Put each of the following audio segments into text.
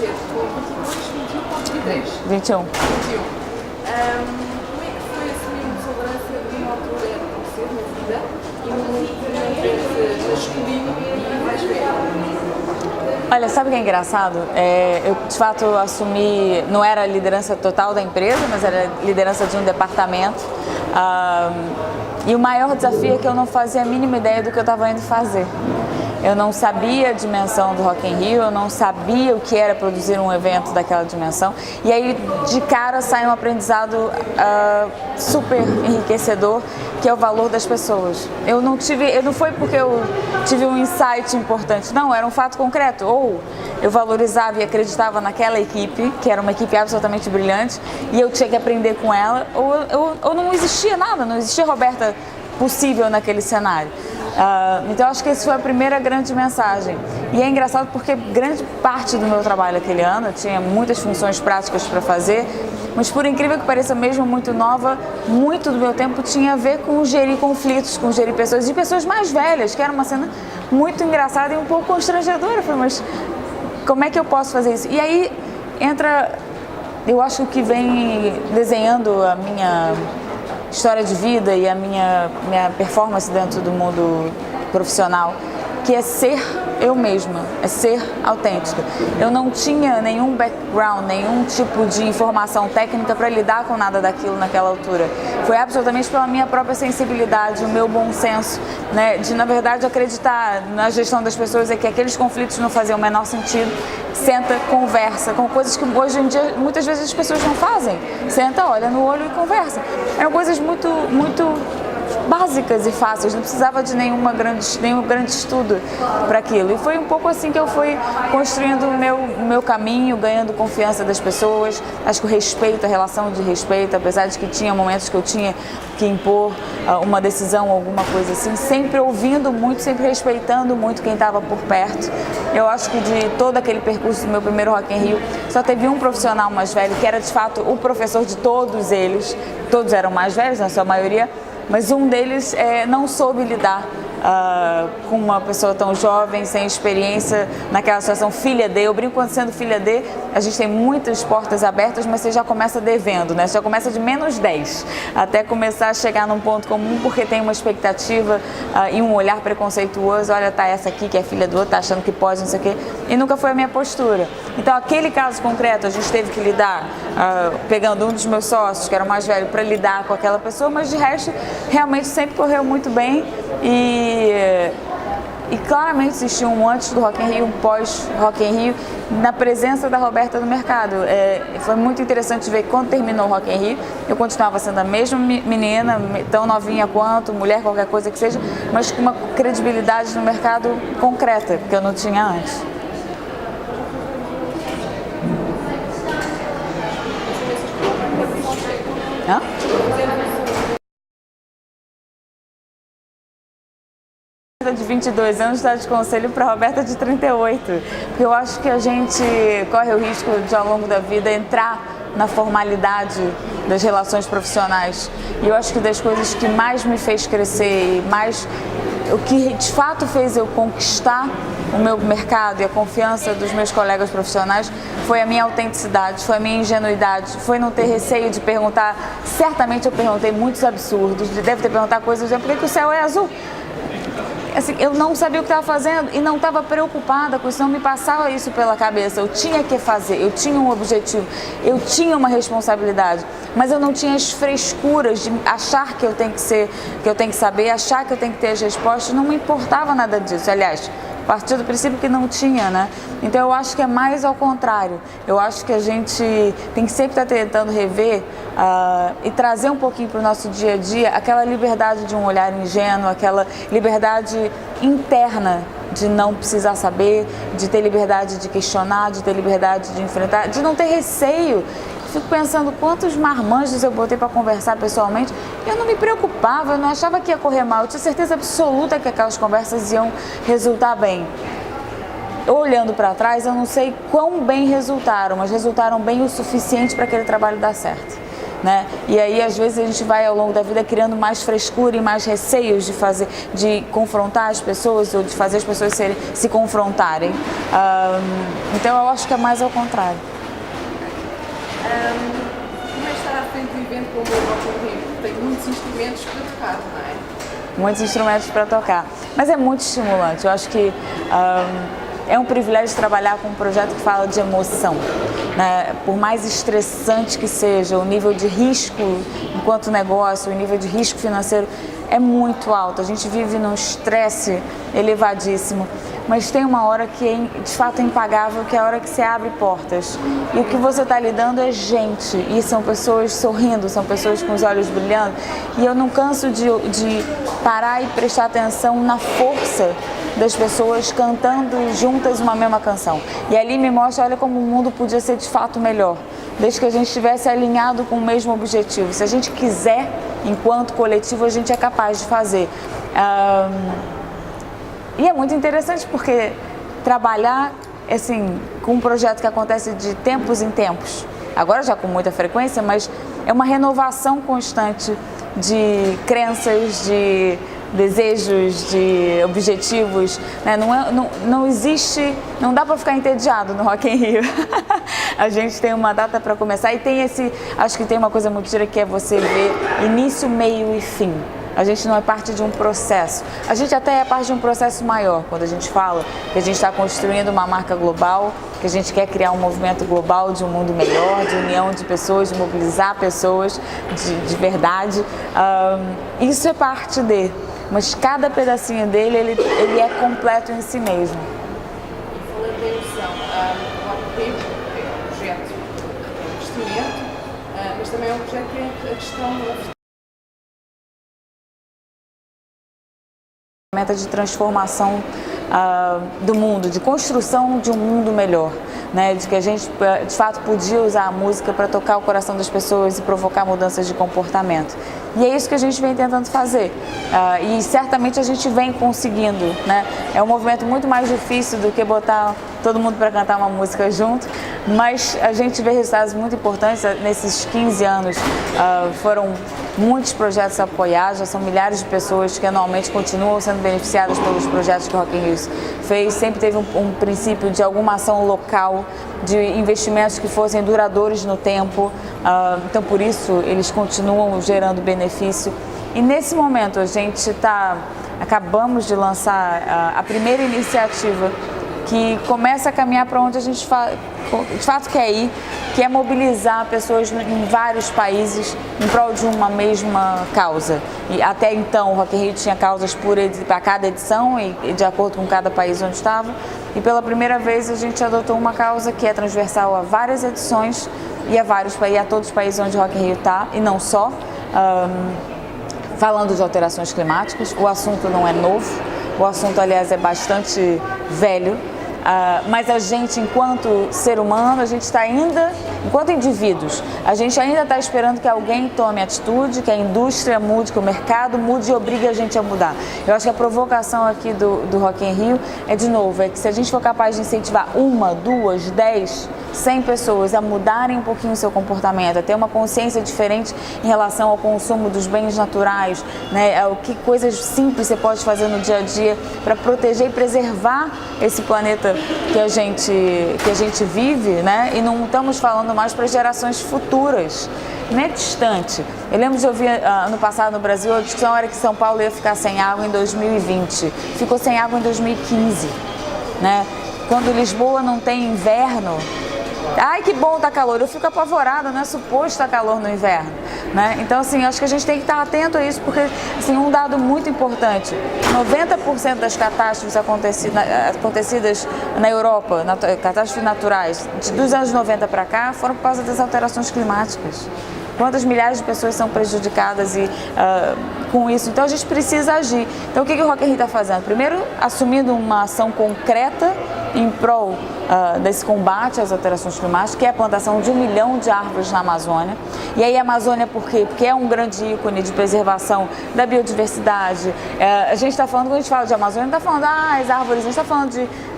ser? 22, 21 ou 23? 21. 21. Como é que foi assumir uma liderança numa altura tão cedo na vida e no movimento masculino e mais velho? Olha, sabe o que é engraçado? Eu, de fato, assumi, não era a liderança total da empresa, mas era a liderança de um departamento. E o maior desafio é que eu não fazia a mínima ideia do que eu estava indo fazer. Eu não sabia a dimensão do Rock in Rio, eu não sabia o que era produzir um evento daquela dimensão. E aí, de cara, sai um aprendizado super enriquecedor, que é o valor das pessoas. Não foi porque eu tive um insight importante, não, era um fato concreto. Ou eu valorizava e acreditava naquela equipe, que era uma equipe absolutamente brilhante, e eu tinha que aprender com ela, ou não existia nada, não existia Roberta possível naquele cenário. Então acho que essa foi a primeira grande mensagem. E é engraçado porque grande parte do meu trabalho aquele ano, eu tinha muitas funções práticas para fazer, mas por incrível que pareça, mesmo muito nova, muito do meu tempo tinha a ver com gerir conflitos, com gerir pessoas, e pessoas mais velhas, que era uma cena muito engraçada e um pouco constrangedora. Eu falei, mas como é que eu posso fazer isso? E aí entra, eu acho que vem desenhando a minha história de vida e a minha performance dentro do mundo profissional, que é ser eu mesma, é ser autêntica. Eu não tinha nenhum background, nenhum tipo de informação técnica para lidar com nada daquilo naquela altura. Foi absolutamente pela minha própria sensibilidade, o meu bom senso, né, de na verdade acreditar na gestão das pessoas, é que aqueles conflitos não faziam o menor sentido. Senta, conversa, com coisas que hoje em dia muitas vezes as pessoas não fazem. Senta, olha no olho e conversa. Eram coisas muito básicas e fáceis, não precisava de nenhum grande estudo para aquilo. E foi um pouco assim que eu fui construindo o meu caminho, ganhando confiança das pessoas. Acho que o respeito, a relação de respeito, apesar de que tinha momentos que eu tinha que impor uma decisão, alguma coisa assim, sempre ouvindo muito, sempre respeitando muito quem estava por perto. Eu acho que de todo aquele percurso do meu primeiro Rock in Rio, só teve um profissional mais velho, que era de fato o professor de todos eles. Todos eram mais velhos, na sua maioria, mas um deles não soube lidar com uma pessoa tão jovem, sem experiência, naquela situação, filha de. Eu brinco, quando sendo filha de, a gente tem muitas portas abertas, mas você já começa devendo, né? Você já começa de menos 10, até começar a chegar num ponto comum, porque tem uma expectativa e um olhar preconceituoso. Olha, tá essa aqui que é filha do outro, tá achando que pode, não sei o quê. E nunca foi a minha postura. Então, aquele caso concreto, a gente teve que lidar, pegando um dos meus sócios, que era o mais velho, para lidar com aquela pessoa, mas de resto, realmente sempre correu muito bem. E claramente existia um antes do Rock in Rio, um pós Rock in Rio, na presença da Roberta no mercado. Foi muito interessante ver que quando terminou o Rock in Rio, eu continuava sendo a mesma menina, tão novinha quanto, mulher, qualquer coisa que seja, mas com uma credibilidade no mercado concreta, que eu não tinha antes. Hã? De 22 anos está de conselho para a Roberta de 38, porque eu acho que a gente corre o risco de, ao longo da vida, entrar na formalidade das relações profissionais. E eu acho que das coisas que mais me fez crescer e mais o que de fato fez eu conquistar o meu mercado e a confiança dos meus colegas profissionais foi a minha autenticidade, foi a minha ingenuidade, foi não ter receio de perguntar. Certamente eu perguntei muitos absurdos, deve ter perguntado coisas, por que o céu é azul? Assim, eu não sabia o que estava fazendo e não estava preocupada com isso, não me passava isso pela cabeça. Eu tinha que fazer, eu tinha um objetivo, eu tinha uma responsabilidade, mas eu não tinha as frescuras de achar que eu tenho que ser, que eu tenho que saber, achar que eu tenho que ter as respostas. Não me importava nada disso. Aliás, partiu do princípio que não tinha, né? Então eu acho que é mais ao contrário. Eu acho que a gente tem que sempre estar tentando rever e trazer um pouquinho para o nosso dia a dia aquela liberdade de um olhar ingênuo, aquela liberdade interna de não precisar saber, de ter liberdade de questionar, de ter liberdade de enfrentar, de não ter receio. Fico pensando quantos marmanjos eu botei para conversar pessoalmente. Eu não me preocupava, eu não achava que ia correr mal. Eu tinha certeza absoluta que aquelas conversas iam resultar bem. Olhando para trás, eu não sei quão bem resultaram, mas resultaram bem o suficiente para aquele trabalho dar certo. né? E aí às vezes a gente vai ao longo da vida criando mais frescura e mais receios de confrontar as pessoas ou de fazer as pessoas se confrontarem. Então eu acho que é mais ao contrário. Como é estar à frente de um evento como o Rock in Rio? Tem muitos instrumentos para tocar, não é? Muitos instrumentos para tocar, mas é muito estimulante. Eu acho que é um privilégio trabalhar com um projeto que fala de emoção, né? Por mais estressante que seja, o nível de risco enquanto negócio, o nível de risco financeiro é muito alto. A gente vive num estresse elevadíssimo, mas tem uma hora que é de fato impagável, que é a hora que você abre portas. E o que você está lidando é gente, e são pessoas sorrindo, são pessoas com os olhos brilhando. E eu não canso de parar e prestar atenção na força das pessoas cantando juntas uma mesma canção. E ali me mostra, olha como o mundo podia ser de fato melhor, desde que a gente estivesse alinhado com o mesmo objetivo. Se a gente quiser, enquanto coletivo, a gente é capaz de fazer. E é muito interessante porque trabalhar assim, com um projeto que acontece de tempos em tempos, agora já com muita frequência, mas é uma renovação constante de crenças, de desejos, de objetivos, né? Não existe, não dá para ficar entediado no Rock in Rio. A gente tem uma data para começar e tem acho que tem uma coisa muito gira que é você ver início, meio e fim. A gente não é parte de um processo. A gente até é parte de um processo maior, quando a gente fala que a gente está construindo uma marca global, que a gente quer criar um movimento global de um mundo melhor, de união de pessoas, de mobilizar pessoas de verdade. Isso é parte dele, mas cada pedacinho dele, ele é completo em si mesmo. E falando da emoção, o Rock in Rio é um projeto de investimento, mas também é um projeto que é a questão da De transformação do mundo, de construção de um mundo melhor, né? De que a gente de fato podia usar a música para tocar o coração das pessoas e provocar mudanças de comportamento. E é isso que a gente vem tentando fazer e certamente a gente vem conseguindo, né? É um movimento muito mais difícil do que botar todo mundo para cantar uma música junto, mas a gente vê resultados muito importantes. Nesses 15 anos foram muitos projetos apoiados, já são milhares de pessoas que anualmente continuam sendo beneficiadas pelos projetos que o Rock in Rio fez. Sempre teve um princípio de alguma ação local, de investimentos que fossem duradouros no tempo, então por isso eles continuam gerando benefício. E nesse momento acabamos de lançar a primeira iniciativa que começa a caminhar para onde a gente de fato quer ir, que é mobilizar pessoas em vários países em prol de uma mesma causa. E até então o Rock in Rio tinha causas para cada edição e de acordo com cada país onde estava. E pela primeira vez a gente adotou uma causa que é transversal a várias edições e a todos os países onde o Rock in Rio está, e não só. Falando de alterações climáticas, o assunto não é novo, o assunto, aliás, é bastante velho. Mas a gente, enquanto ser humano, a gente está ainda, enquanto indivíduos, a gente ainda está esperando que alguém tome atitude, que a indústria mude, que o mercado mude e obrigue a gente a mudar. Eu acho que a provocação aqui do Rock in Rio é, de novo, que se a gente for capaz de incentivar 1, 2, 10, 100 pessoas a mudarem um pouquinho o seu comportamento, a ter uma consciência diferente em relação ao consumo dos bens naturais, né? Que coisas simples você pode fazer no dia a dia para proteger e preservar esse planeta que a gente vive, né? E não estamos falando mais para gerações futuras, nem distante. Eu lembro de ouvir ano passado no Brasil a discussão era que São Paulo ia ficar sem água em 2020, ficou sem água em 2015, né? Quando Lisboa não tem inverno, ai que bom, tá calor, eu fico apavorada, não é suposto estar calor no inverno, né? Então assim, acho que a gente tem que estar atento a isso, porque assim, um dado muito importante, 90% das catástrofes acontecidas na Europa, catástrofes naturais, dos anos 90 para cá, foram por causa das alterações climáticas. Quantas milhares de pessoas são prejudicadas com isso? Então a gente precisa agir. Então o que o Rock in Rio está fazendo? Primeiro, assumindo uma ação concreta em prol desse combate às alterações climáticas, que é a plantação de 1 milhão de árvores na Amazônia. E aí a Amazônia por quê? Porque é um grande ícone de preservação da biodiversidade. A gente está falando, quando a gente fala de Amazônia, não está falando as árvores, a gente está falando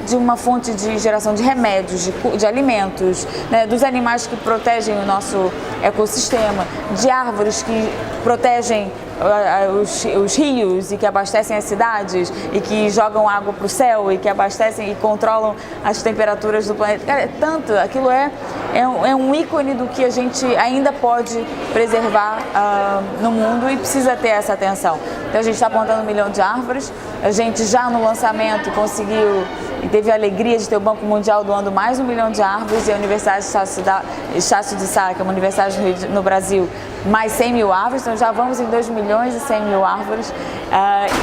de uma fonte de geração de remédios, de alimentos, né, dos animais que protegem o nosso ecossistema, de árvores que protegem os rios e que abastecem as cidades e que jogam água para o céu e que abastecem e controlam as temperaturas do planeta. Cara, tanto, aquilo é um ícone do que a gente ainda pode preservar no mundo e precisa ter essa atenção. Então a gente está plantando 1 milhão de árvores, a gente já no lançamento conseguiu e teve a alegria de ter o Banco Mundial doando mais 1 milhão de árvores e a Universidade de Estácio de Sá, que é uma universidade no Brasil, mais 100 mil árvores, então já vamos em 2 milhões e 100 mil árvores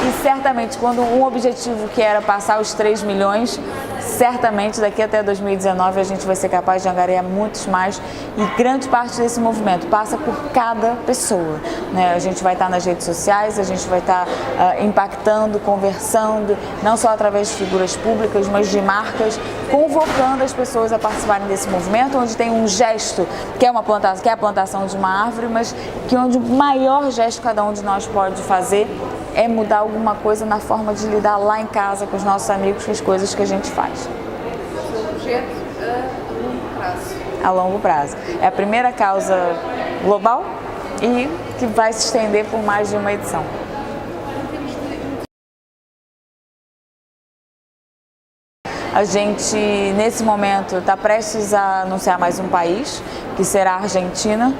e certamente quando um objetivo que era passar os 3 milhões, certamente daqui até 2019 a gente vai ser capaz de angariar muitos mais e grande parte desse movimento passa por cada pessoa, né? A gente vai estar nas redes sociais, a gente vai estar impactando, conversando, não só através de figuras públicas, mas de marcas, convocando as pessoas a participarem desse movimento, onde tem um gesto, que é a plantação de uma árvore, mas que onde o maior gesto que cada um de nós pode fazer é mudar alguma coisa na forma de lidar lá em casa com os nossos amigos, com as coisas que a gente faz. O projeto a longo prazo. A longo prazo. É a primeira causa global e que vai se estender por mais de uma edição. A gente, nesse momento, está prestes a anunciar mais um país, que será a Argentina,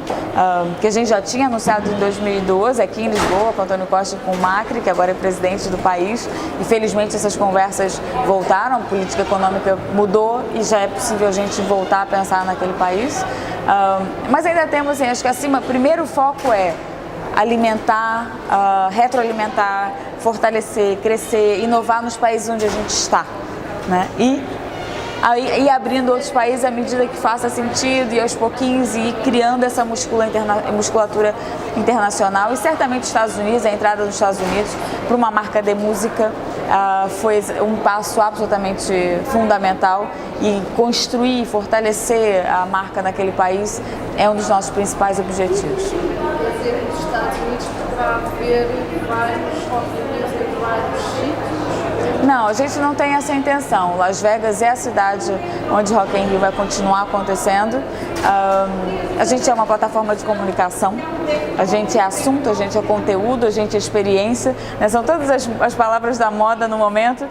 que a gente já tinha anunciado em 2012, aqui em Lisboa, com Antônio Costa e com o Macri, que agora é presidente do país. E felizmente essas conversas voltaram, a política econômica mudou e já é possível a gente voltar a pensar naquele país. Mas ainda temos, assim, acho que acima, primeiro foco é alimentar, retroalimentar, fortalecer, crescer, inovar nos países onde a gente está. Né? E abrindo outros países à medida que faça sentido e aos pouquinhos e ir criando essa musculatura internacional. E certamente os Estados Unidos, a entrada dos Estados Unidos para uma marca de música foi um passo absolutamente fundamental e construir e fortalecer a marca naquele país é um dos nossos principais objetivos. Quer dizer, nos Estados Unidos poderá haver vários rock em vários sítios? Não, a gente não tem essa intenção. Las Vegas é a cidade onde Rock in Rio vai continuar acontecendo. A gente é uma plataforma de comunicação, a gente é assunto, a gente é conteúdo, a gente é experiência, né? São todas as palavras da moda no momento.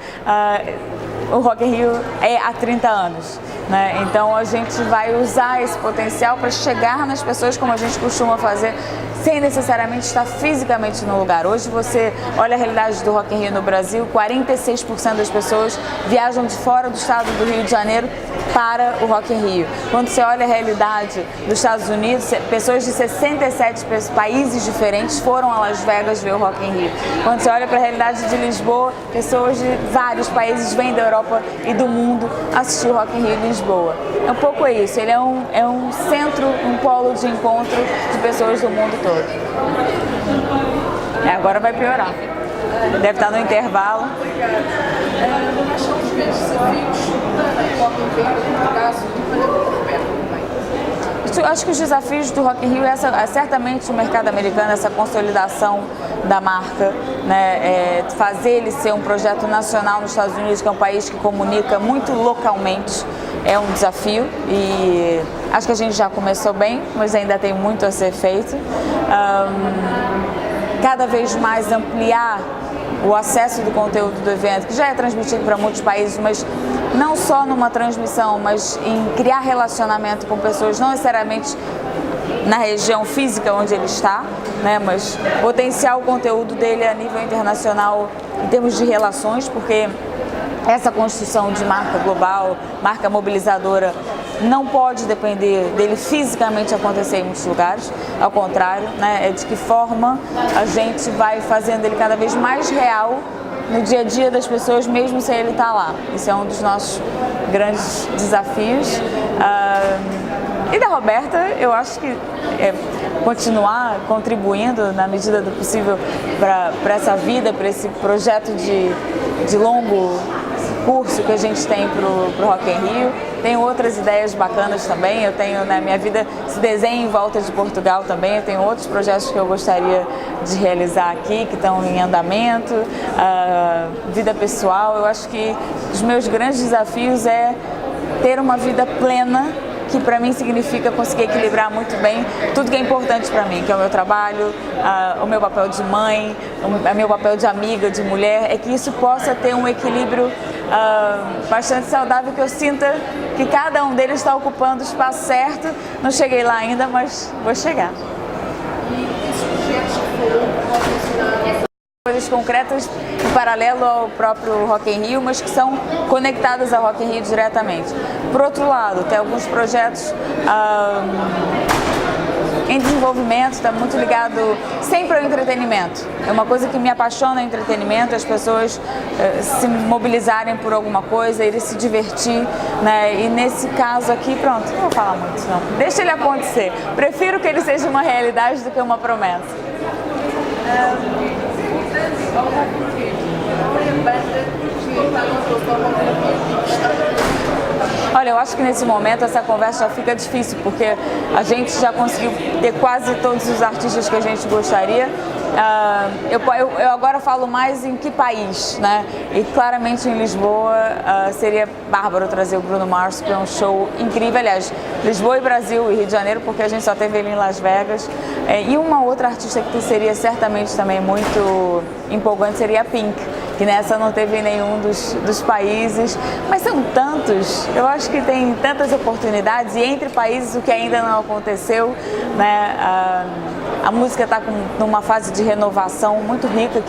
O Rock in Rio é há 30 anos. Né? Então a gente vai usar esse potencial para chegar nas pessoas como a gente costuma fazer, sem necessariamente estar fisicamente no lugar. Hoje você olha a realidade do Rock in Rio no Brasil, 46% das pessoas viajam de fora do estado do Rio de Janeiro para o Rock in Rio. Quando você olha a realidade dos Estados Unidos, pessoas de 67 países diferentes foram a Las Vegas ver o Rock in Rio. Quando você olha para a realidade de Lisboa, pessoas de vários países vêm da Europa e do mundo assistir o Rock in Rio em Lisboa. É um pouco isso, ele é um centro, um polo de encontro de pessoas do mundo todo. Agora vai piorar. Deve estar no intervalo. Obrigada. Quais são os grandes desafios para o Rock in Rio, no caso, e para o Roberto também? Acho que os desafios do Rock in Rio é certamente o mercado americano, essa consolidação da marca, né? Fazer ele ser um projeto nacional nos Estados Unidos, que é um país que comunica muito localmente, é um desafio e acho que a gente já começou bem, mas ainda tem muito a ser feito. Cada vez mais ampliar o acesso do conteúdo do evento, que já é transmitido para muitos países, mas não só numa transmissão, mas em criar relacionamento com pessoas, não necessariamente na região física onde ele está, né, mas potenciar o conteúdo dele a nível internacional em termos de relações, porque essa construção de marca global, marca mobilizadora, não pode depender dele fisicamente acontecer em muitos lugares, ao contrário, né, é de que forma a gente vai fazendo ele cada vez mais real no dia a dia das pessoas, mesmo sem ele estar lá. Isso é um dos nossos grandes desafios. E da Roberta, eu acho que continuar contribuindo na medida do possível para essa vida, para esse projeto de longo curso que a gente tem pro Rock in Rio. Tenho outras ideias bacanas também. Eu tenho, né, minha vida se desenha em volta de Portugal também. Eu tenho outros projetos que eu gostaria de realizar aqui, que estão em andamento. Vida pessoal, eu acho que os meus grandes desafios é ter uma vida plena, que para mim significa conseguir equilibrar muito bem tudo que é importante para mim, que é o meu trabalho, o meu papel de mãe, o meu papel de amiga, de mulher, é que isso possa ter um equilíbrio bastante saudável, que eu sinta que cada um deles está ocupando o espaço certo. Não cheguei lá ainda, mas vou chegar. E esses projetos que falou podem funcionar? Coisas concretas em paralelo ao próprio Rock in Rio, mas que são conectadas ao Rock in Rio diretamente. Por outro lado, tem alguns projetos em desenvolvimento, está muito ligado sempre ao entretenimento. É uma coisa que me apaixona, o entretenimento, as pessoas se mobilizarem por alguma coisa, irem se divertir, né? E nesse caso aqui, pronto, não vou falar muito não. Deixa ele acontecer. Prefiro que ele seja uma realidade do que uma promessa. Olha, eu acho que nesse momento essa conversa já fica difícil, porque a gente já conseguiu ter quase todos os artistas que a gente gostaria. Eu agora falo mais em que país, né? E claramente em Lisboa seria bárbaro trazer o Bruno Mars, que é um show incrível. Aliás, Lisboa e Brasil e Rio de Janeiro, porque a gente só teve ele em Las Vegas. E uma outra artista que seria certamente também muito empolgante seria a Pink, que nessa não teve em nenhum dos países. Mas são tantos, eu acho que tem tantas oportunidades, e entre países o que ainda não aconteceu, né? A música está numa fase de renovação muito rica,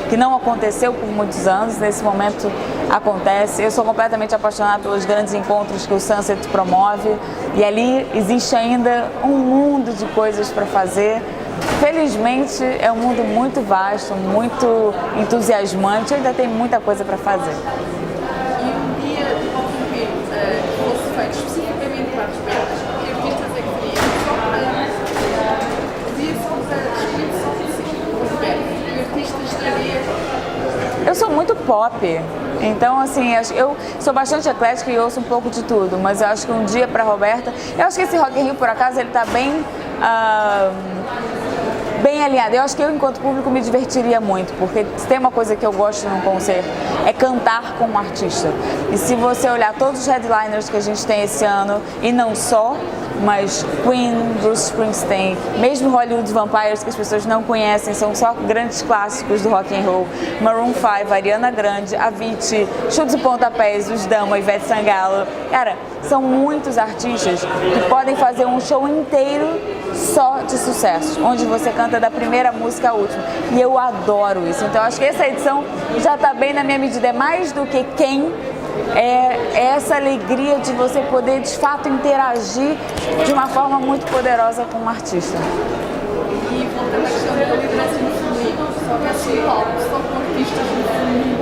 que não aconteceu por muitos anos, nesse momento acontece. Eu sou completamente apaixonada pelos grandes encontros que o Sunset promove, e ali existe ainda um mundo de coisas para fazer. Felizmente é um mundo muito vasto, muito entusiasmante, ainda tem muita coisa para fazer. E um dia de Rock in Rio que fosse feito especificamente para as bandas, que artistas é que faria? Só para escolher só que artista estaria? Eu sou muito pop, então assim, eu sou bastante eclética e ouço um pouco de tudo, mas eu acho que um dia para Roberta, eu acho que esse Rock in Rio, por acaso, ele está bem alinhado. Eu acho que eu, enquanto público, me divertiria muito, porque se tem uma coisa que eu gosto num concerto, é cantar com um artista. E se você olhar todos os headliners que a gente tem esse ano, e não só, mas Queen, Bruce Springsteen, mesmo Hollywood Vampires, que as pessoas não conhecem, são só grandes clássicos do rock and roll, Maroon 5, Ariana Grande, Avicii, Chutes e Pontapés, Os Dama, Ivete Sangalo. Cara, são muitos artistas que podem fazer um show inteiro só de sucesso, onde você canta da primeira música à última. E eu adoro isso. Então acho que essa edição já está bem na minha medida. É mais do que quem, é essa alegria de você poder de fato interagir de uma forma muito poderosa com um artista. E voltando à questão da liderança no feminino, se houvesse um palco só com artistas no feminino,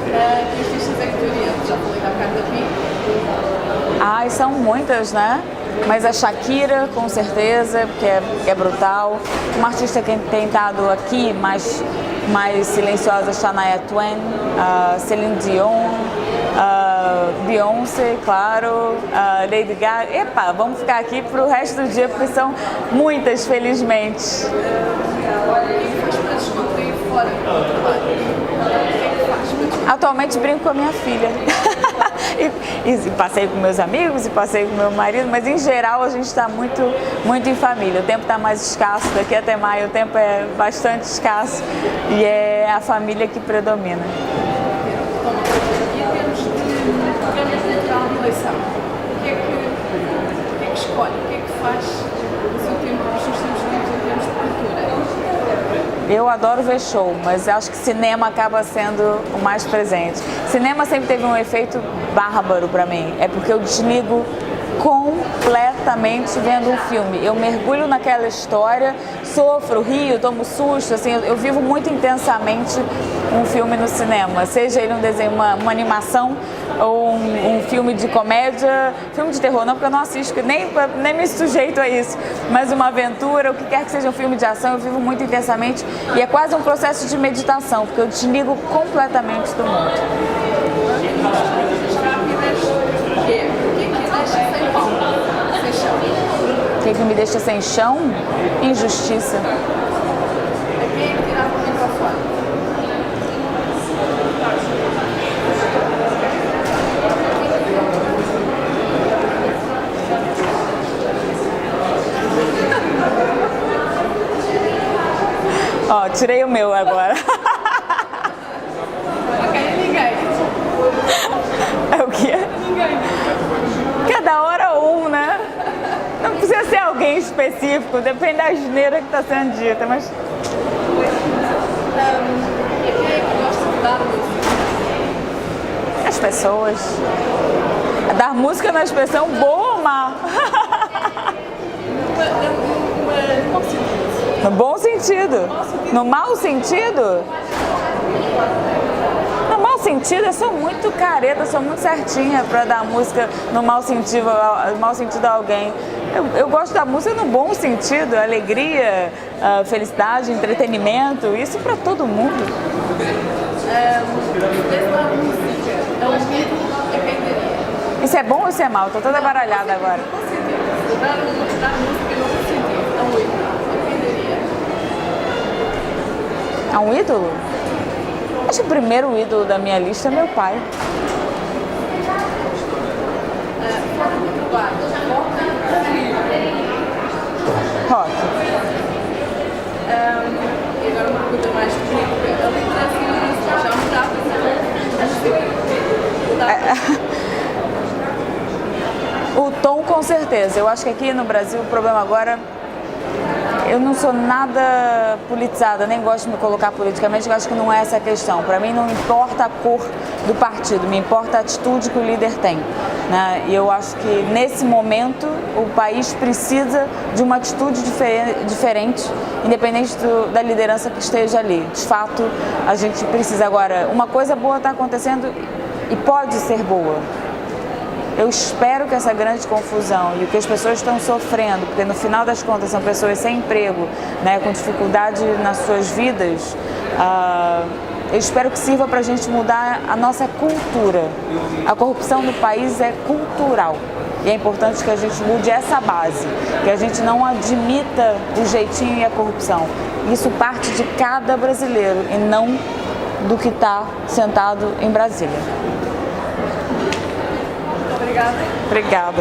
que artistas é que teriam? Já falei da Carla B. São muitas, né? Mas a Shakira, com certeza, porque é brutal. Uma artista que tem estado aqui, mais silenciosa, Shania Twain, Celine Dion, Beyoncé, claro, Lady Gaga. Epa, vamos ficar aqui para o resto do dia, porque são muitas, felizmente. O que é que faz para descontrair fora do trabalho? O que é que faz para descontrair? Atualmente brinco com a minha filha. E passei com meus amigos e passei com meu marido, mas em geral a gente está muito em família. O tempo está mais escasso, daqui até maio o tempo é bastante escasso e é a família que predomina. E em termos de programa eleitoral de eleição, o que é que escolhe? O que é que faz no seu tempo, nos seus tempos livres em termos de cultura? Eu adoro ver show, mas acho que cinema acaba sendo o mais presente. Cinema sempre teve um efeito bárbaro para mim, é porque eu desligo completamente vendo um filme. Eu mergulho naquela história, sofro, rio, tomo susto, assim, eu vivo muito intensamente um filme no cinema, seja ele um desenho, uma animação ou um filme de comédia, filme de terror não, porque eu não assisto, nem me sujeito a isso, mas uma aventura, o que quer que seja um filme de ação, eu vivo muito intensamente e é quase um processo de meditação, porque eu desligo completamente do mundo. As rápidas, que é o que deixa sem pão? Sem chão. O que me deixa sem chão? Injustiça. A quem é que tirava o microfone? Ó, tirei o meu agora. Ok, ninguém. É o quê? Ninguém. Cada hora um, né? Não precisa ser alguém específico, depende da asneira que está sendo dita, mas... E quem é que gosta de dar música? As pessoas. Dar música na expressão boa ou má? No bom sentido. No mau sentido? No mau sentido, eu sou muito careta, sou muito certinha para dar música no mau sentido a alguém. Eu gosto da música no bom sentido, alegria, felicidade, entretenimento, isso para todo mundo. Essa música é um ídolo a quem daria? Isso é bom ou isso é mal? Tô toda baralhada agora. Com certeza. Dar música no bom sentido é um ídolo a quem daria? É um ídolo? Acho que o primeiro ídolo da minha lista é meu pai. Fora do trabalho, Rock. e agora uma pergunta mais política. A liderança e a liderança já mudava O tom, com certeza. Eu acho que aqui no Brasil o problema agora... Eu não sou nada politizada, nem gosto de me colocar politicamente, eu acho que não é essa a questão. Para mim não importa a cor do partido, me importa a atitude que o líder tem, né? E eu acho que nesse momento o país precisa de uma atitude diferente, independente da liderança que esteja ali. De fato, a gente precisa agora. Uma coisa boa está acontecendo e pode ser boa. Eu espero que essa grande confusão e o que as pessoas estão sofrendo, porque no final das contas são pessoas sem emprego, né, com dificuldade nas suas vidas, eu espero que sirva para a gente mudar a nossa cultura. A corrupção no país é cultural e é importante que a gente mude essa base, que a gente não admita o jeitinho e a corrupção. Isso parte de cada brasileiro e não do que está sentado em Brasília. Obrigada. Obrigada.